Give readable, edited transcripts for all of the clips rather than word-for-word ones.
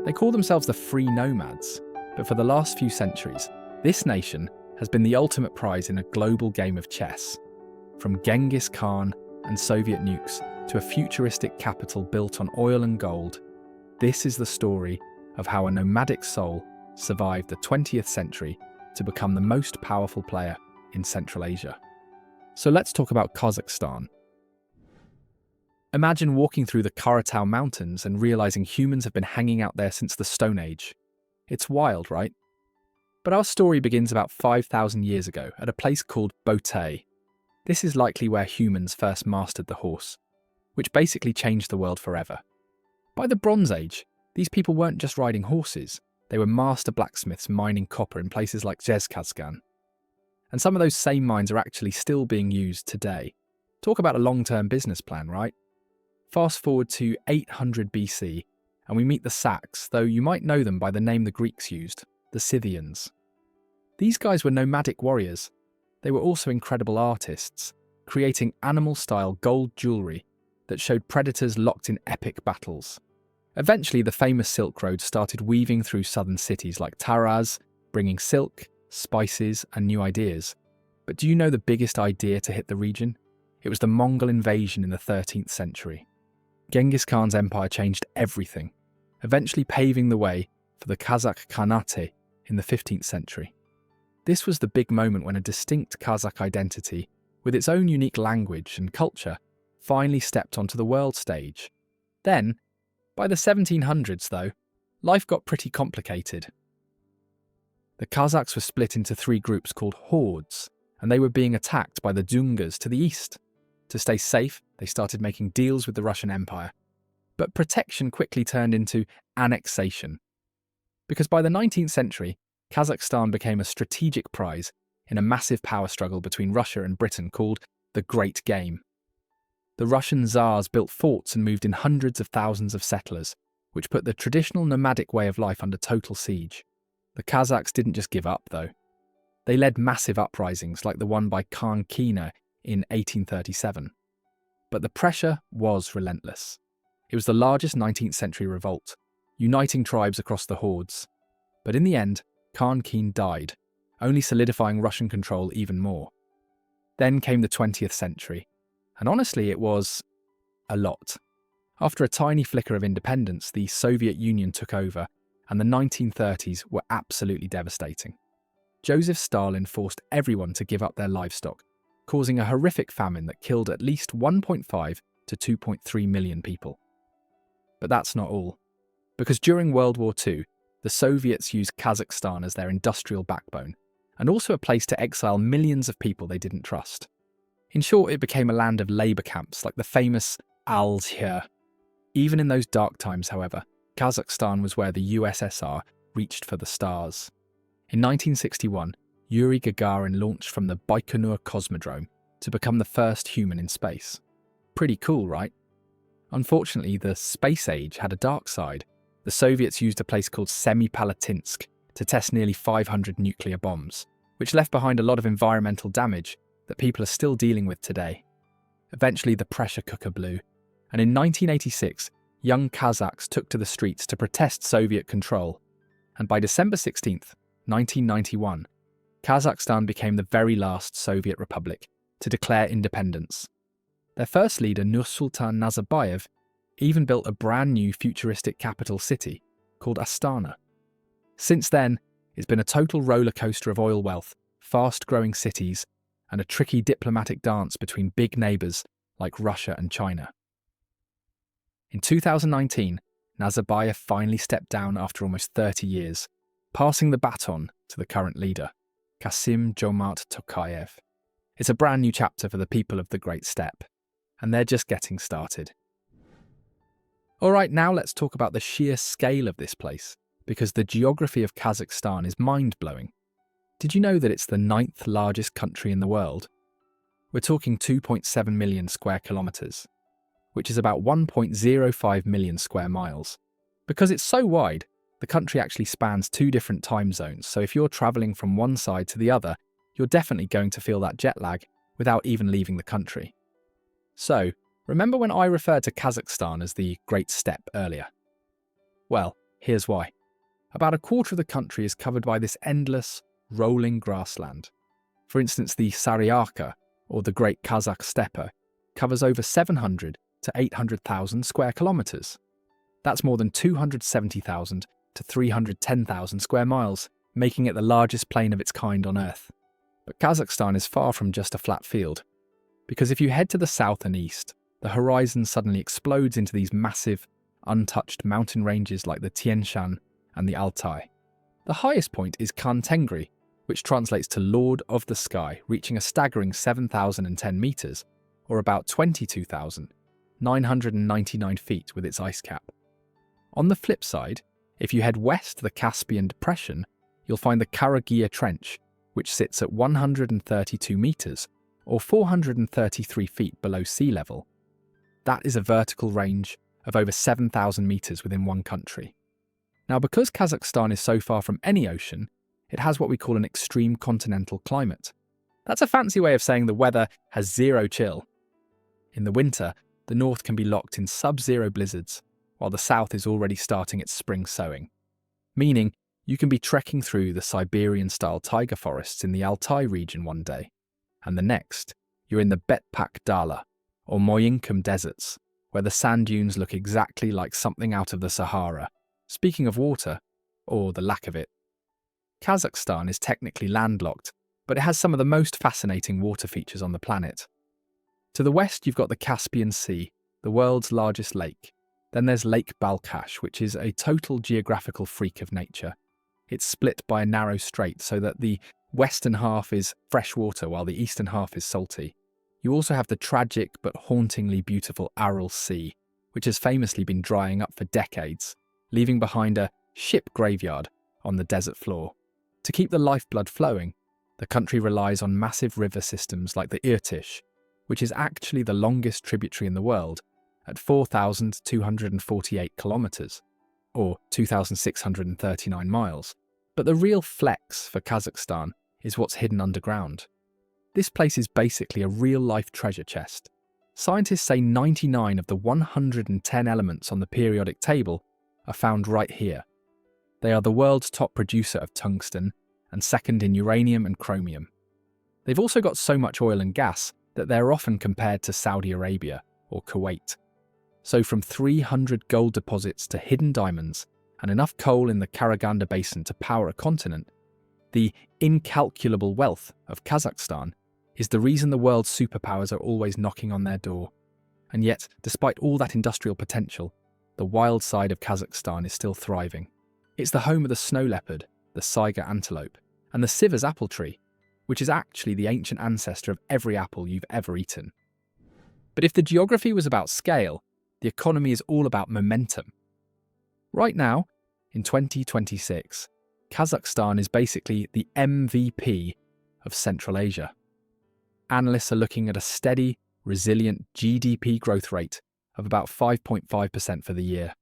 They call themselves the free nomads, but for the last few centuries, this nation has been the ultimate prize in a global game of chess. From Genghis Khan and Soviet nukes to a futuristic capital built on oil and gold, this is the story of how a nomadic soul survived the 20th century to become the most powerful player in Central Asia. So let's talk about Kazakhstan. Imagine walking through the Karatau Mountains and realizing humans have been hanging out there since the Stone Age. It's wild, right? But our story begins about 5,000 years ago at a place called Botay. This is likely where humans first mastered the horse, which basically changed the world forever. By the Bronze Age, these people weren't just riding horses, they were master blacksmiths mining copper in places like Kazakhstan. And some of those same mines are actually still being used today. Talk about a long-term business plan, right? Fast forward to 800 BC, and we meet the Sacs, though you might know them by the name the Greeks used, the Scythians. These guys were nomadic warriors. They were also incredible artists, creating animal-style gold jewellery that showed predators locked in epic battles. Eventually, the famous Silk Road started weaving through southern cities like Taraz, bringing silk, spices, and new ideas. But do you know the biggest idea to hit the region? It was the Mongol invasion in the 13th century. Genghis Khan's empire changed everything, eventually paving the way for the Kazakh Khanate in the 15th century. This was the big moment when a distinct Kazakh identity, with its own unique language and culture, finally stepped onto the world stage. Then, by the 1700s though, life got pretty complicated. The Kazakhs were split into three groups called hordes, and they were being attacked by the Dzungas to the east. To stay safe, they started making deals with the Russian Empire. But protection quickly turned into annexation. Because by the 19th century, Kazakhstan became a strategic prize in a massive power struggle between Russia and Britain called the Great Game. The Russian Tsars built forts and moved in hundreds of thousands of settlers, which put the traditional nomadic way of life under total siege. The Kazakhs didn't just give up, though. They led massive uprisings like the one by Khan Kina in 1837. But the pressure was relentless. It was the largest 19th century revolt, uniting tribes across the hordes. But in the end, Khan Keen died, only solidifying Russian control even more. Then came the 20th century, and honestly it was a lot. After a tiny flicker of independence, the Soviet Union took over, and the 1930s were absolutely devastating. Joseph Stalin forced everyone to give up their livestock, causing a horrific famine that killed at least 1.5 to 2.3 million people. But that's not all, because during World War II, the Soviets used Kazakhstan as their industrial backbone, and also a place to exile millions of people they didn't trust. In short, it became a land of labour camps like the famous Alzhir. Even in those dark times, however, Kazakhstan was where the USSR reached for the stars. In 1961, Yuri Gagarin launched from the Baikonur Cosmodrome to become the first human in space. Pretty cool, right? Unfortunately, the space age had a dark side. The Soviets used a place called Semipalatinsk to test nearly 500 nuclear bombs, which left behind a lot of environmental damage that people are still dealing with today. Eventually, the pressure cooker blew, and in 1986, young Kazakhs took to the streets to protest Soviet control. And by December 16th, 1991, Kazakhstan became the very last Soviet republic to declare independence. Their first leader, Nursultan Nazarbayev, even built a brand new futuristic capital city called Astana. Since then, it's been a total roller coaster of oil wealth, fast-growing cities, and a tricky diplomatic dance between big neighbours like Russia and China. In 2019, Nazarbayev finally stepped down after almost 30 years, passing the baton to the current leader, Kassym-Jomart Tokayev. It's a brand new chapter for the people of the Great Steppe, and they're just getting started. Alright, now let's talk about the sheer scale of this place, because the geography of Kazakhstan is mind-blowing. Did you know that it's the 9th largest country in the world? We're talking 2.7 million square kilometres, which is about 1.05 million square miles. Because it's so wide, the country actually spans 2 different time zones, so if you're travelling from one side to the other, you're definitely going to feel that jet lag without even leaving the country. So, remember when I referred to Kazakhstan as the Great Steppe earlier? Well, Here's why. About a quarter of the country is covered by this endless, rolling grassland. For instance, the Saryaka, or the Great Kazakh Steppe, covers over 700 to 800,000 square kilometers. That's more than 270,000 to 310,000 square miles, making it the largest plain of its kind on Earth. But Kazakhstan is far from just a flat field, because if you head to the south and east, the horizon suddenly explodes into these massive, untouched mountain ranges like the Tian Shan and the Altai. The highest point is Khan Tengri, which translates to Lord of the Sky, reaching a staggering 7,010 meters, or about 22,999 feet with its ice cap. On the flip side, if you head west to the Caspian Depression, you'll find the Karagir Trench, which sits at 132 meters, or 433 feet below sea level. That is a vertical range of over 7,000 meters within one country. Now, because Kazakhstan is so far from any ocean, it has what we call an extreme continental climate. That's a fancy way of saying the weather has zero chill. In the winter, the north can be locked in sub-zero blizzards, while the south is already starting its spring sowing. Meaning, you can be trekking through the Siberian-style taiga forests in the Altai region one day, and the next, you're in the Betpak Dala, or Moyinkum deserts, where the sand dunes look exactly like something out of the Sahara. Speaking of water, or the lack of it, Kazakhstan is technically landlocked, but it has some of the most fascinating water features on the planet. To the west, you've got the Caspian Sea, the world's largest lake. Then there's Lake Balkhash, which is a total geographical freak of nature. It's split by a narrow strait so that the western half is fresh water while the eastern half is salty. You also have the tragic but hauntingly beautiful Aral Sea, which has famously been drying up for decades, leaving behind a ship graveyard on the desert floor. To keep the lifeblood flowing, the country relies on massive river systems like the Irtysh, which is actually the longest tributary in the world, at 4,248 kilometers, or 2,639 miles. But the real flex for Kazakhstan is what's hidden underground. This place is basically a real-life treasure chest. Scientists say 99 of the 110 elements on the periodic table are found right here. They are the world's top producer of tungsten and second in uranium and chromium. They've also got so much oil and gas that they're often compared to Saudi Arabia or Kuwait. So from 300 gold deposits to hidden diamonds and enough coal in the Karaganda Basin to power a continent, the incalculable wealth of Kazakhstan is the reason the world's superpowers are always knocking on their door. And yet, despite all that industrial potential, the wild side of Kazakhstan is still thriving. It's the home of the snow leopard, the saga antelope, and the Sivas apple tree, which is actually the ancient ancestor of every apple you've ever eaten. But if the geography was about scale, the economy is all about momentum. Right now, in 2026, Kazakhstan is basically the MVP of Central Asia. Analysts are looking at a steady, resilient GDP growth rate of about 5.5% for the year.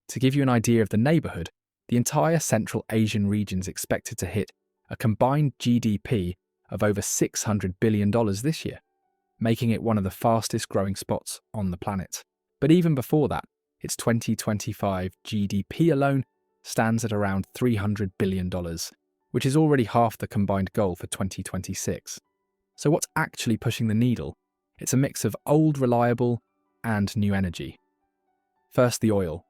To give you an idea of the neighbourhood, the entire Central Asian region is expected to hit a combined GDP of over $600 billion this year, making it one of the fastest growing spots on the planet. But even before that, its 2025 GDP alone stands at around $300 billion, which is already half the combined goal for 2026. So what's actually pushing the needle? It's a mix of old reliable and new energy. First, the oil.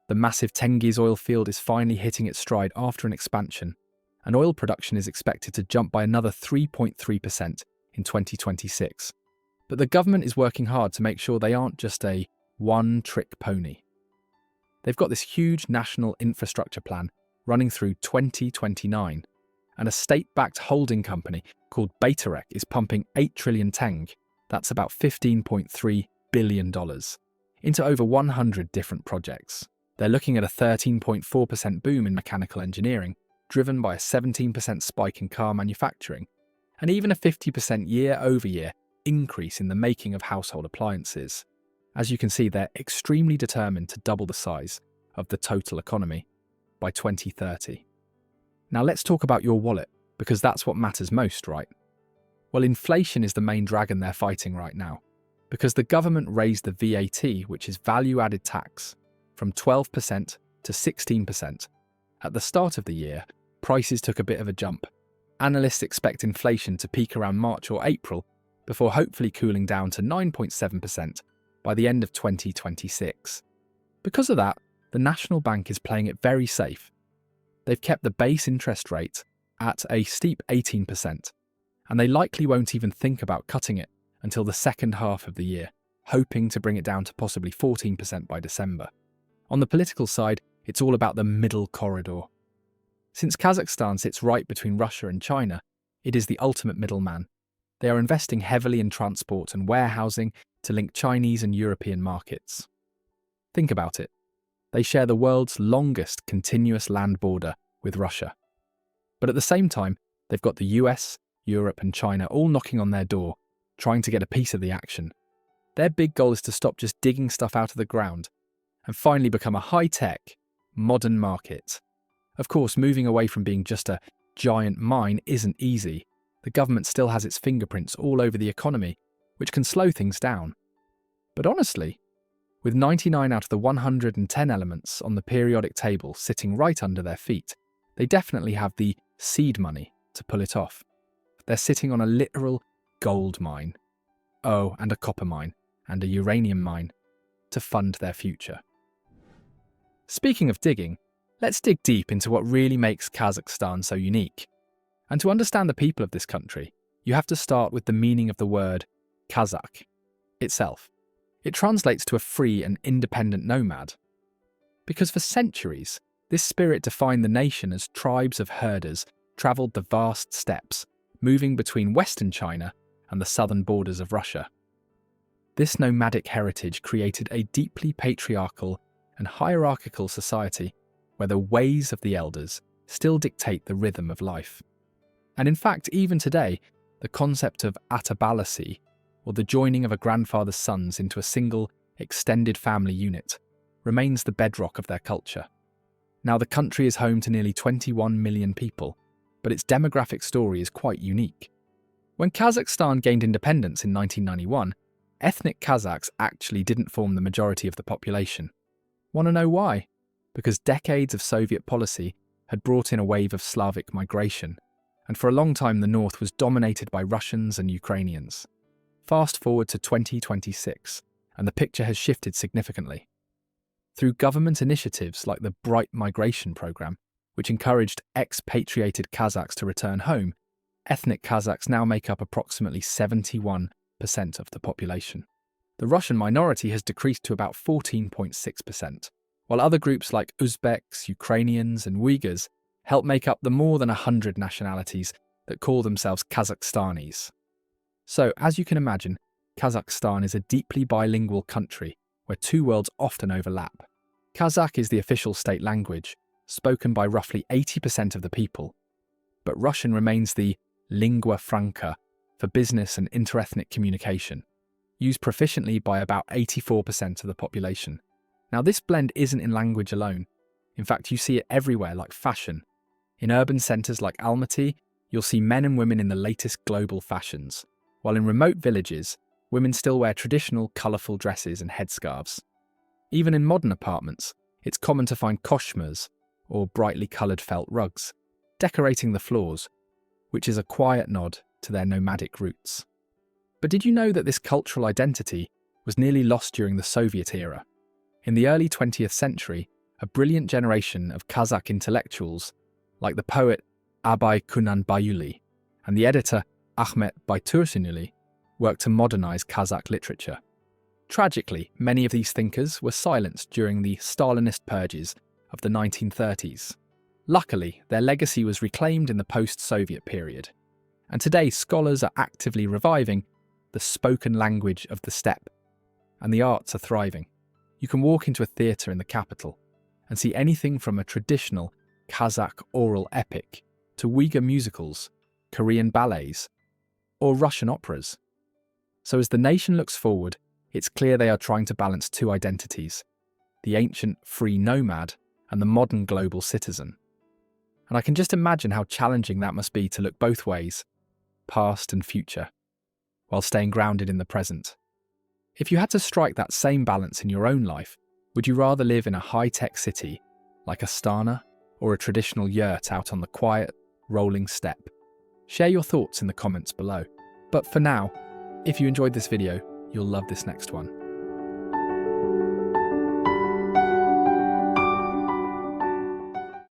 The massive Genghis oil field is finally hitting its stride after an expansion, and oil production is expected to jump by another 3.3% in 2026. But the government is working hard to make sure they aren't just a one-trick pony. They've got this huge national infrastructure plan running through 2029, and a state-backed holding company called Baytarek is pumping 8 trillion tenge, that's about $15.3 billion, into over 100 different projects. They're looking at a 13.4% boom in mechanical engineering, driven by a 17% spike in car manufacturing, and even a 50% year-over-year increase in the making of household appliances. As you can see, they're extremely determined to double the size of the total economy by 2030. Now let's talk about your wallet, because that's what matters most, right? Well, inflation is the main dragon they're fighting right now, because the government raised the VAT, which is value-added tax, from 12% to 16%. At the start of the year, prices took a bit of a jump. Analysts expect inflation to peak around March or April before hopefully cooling down to 9.7% by the end of 2026. Because of that, the National Bank is playing it very safe. They've kept the base interest rate at a steep 18%, and they likely won't even think about cutting it until the second half of the year, hoping to bring it down to possibly 14% by December. On the political side, it's all about the middle corridor. Since Kazakhstan sits right between Russia and China, it is the ultimate middleman. They are investing heavily in transport and warehousing to link Chinese and European markets. Think about it. They share the world's longest continuous land border with Russia. But at the same time, they've got the US, Europe and China all knocking on their door, trying to get a piece of the action. Their big goal is to stop just digging stuff out of the ground and finally become a high-tech, modern market. Of course, moving away from being just a giant mine isn't easy. The government still has its fingerprints all over the economy, which can slow things down. But honestly, with 99 out of the 110 elements on the periodic table sitting right under their feet, they definitely have the seed money to pull it off. They're sitting on a literal gold mine. Oh, and a copper mine, and a uranium mine, to fund their future. Speaking of digging, let's dig deep into what really makes Kazakhstan so unique. And to understand the people of this country, you have to start with the meaning of the word Kazakh itself. It translates to a free and independent nomad. Because for centuries, this spirit defined the nation as tribes of herders travelled the vast steppes, moving between western China and the southern borders of Russia. This nomadic heritage created a deeply patriarchal and hierarchical society where the ways of the elders still dictate the rhythm of life. And in fact, even today, the concept of atabalasi, or the joining of a grandfather's sons into a single, extended family unit, remains the bedrock of their culture. Now, the country is home to nearly 21 million people, but its demographic story is quite unique. When Kazakhstan gained independence in 1991, ethnic Kazakhs actually didn't form the majority of the population. Want to know why? Because decades of Soviet policy had brought in a wave of Slavic migration, and for a long time the north was dominated by Russians and Ukrainians. Fast forward to 2026, and the picture has shifted significantly. Through government initiatives like the Bright Migration Program, which encouraged expatriated Kazakhs to return home, ethnic Kazakhs now make up approximately 71% of the population. The Russian minority has decreased to about 14.6%, while other groups like Uzbeks, Ukrainians and Uyghurs help make up the more than 100 nationalities that call themselves Kazakhstanis. So, as you can imagine, Kazakhstan is a deeply bilingual country where two worlds often overlap. Kazakh is the official state language, spoken by roughly 80% of the people, but Russian remains the lingua franca for business and interethnic communication, used proficiently by about 84% of the population. Now, this blend isn't in language alone. In fact, you see it everywhere like fashion. In urban centres like Almaty, you'll see men and women in the latest global fashions, while in remote villages, women still wear traditional, colourful dresses and headscarves. Even in modern apartments, it's common to find koshmers, or brightly coloured felt rugs, decorating the floors, which is a quiet nod to their nomadic roots. But did you know that this cultural identity was nearly lost during the Soviet era? In the early 20th century, a brilliant generation of Kazakh intellectuals, like the poet Abay Kunanbayuli and the editor Ahmet Baytursunuli, worked to modernise Kazakh literature. Tragically, many of these thinkers were silenced during the Stalinist purges of the 1930s. Luckily, their legacy was reclaimed in the post-Soviet period, and today scholars are actively reviving the spoken language of the steppe, and the arts are thriving. You can walk into a theatre in the capital and see anything from a traditional Kazakh oral epic to Uyghur musicals, Korean ballets, or Russian operas. So as the nation looks forward, it's clear they are trying to balance two identities, the ancient free nomad and the modern global citizen. And I can just imagine how challenging that must be to look both ways, past and future, while staying grounded in the present. If you had to strike that same balance in your own life, would you rather live in a high-tech city like a stana or a traditional yurt out on the quiet, rolling steppe? Share your thoughts in the comments below. But for now, if you enjoyed this video, you'll love this next one.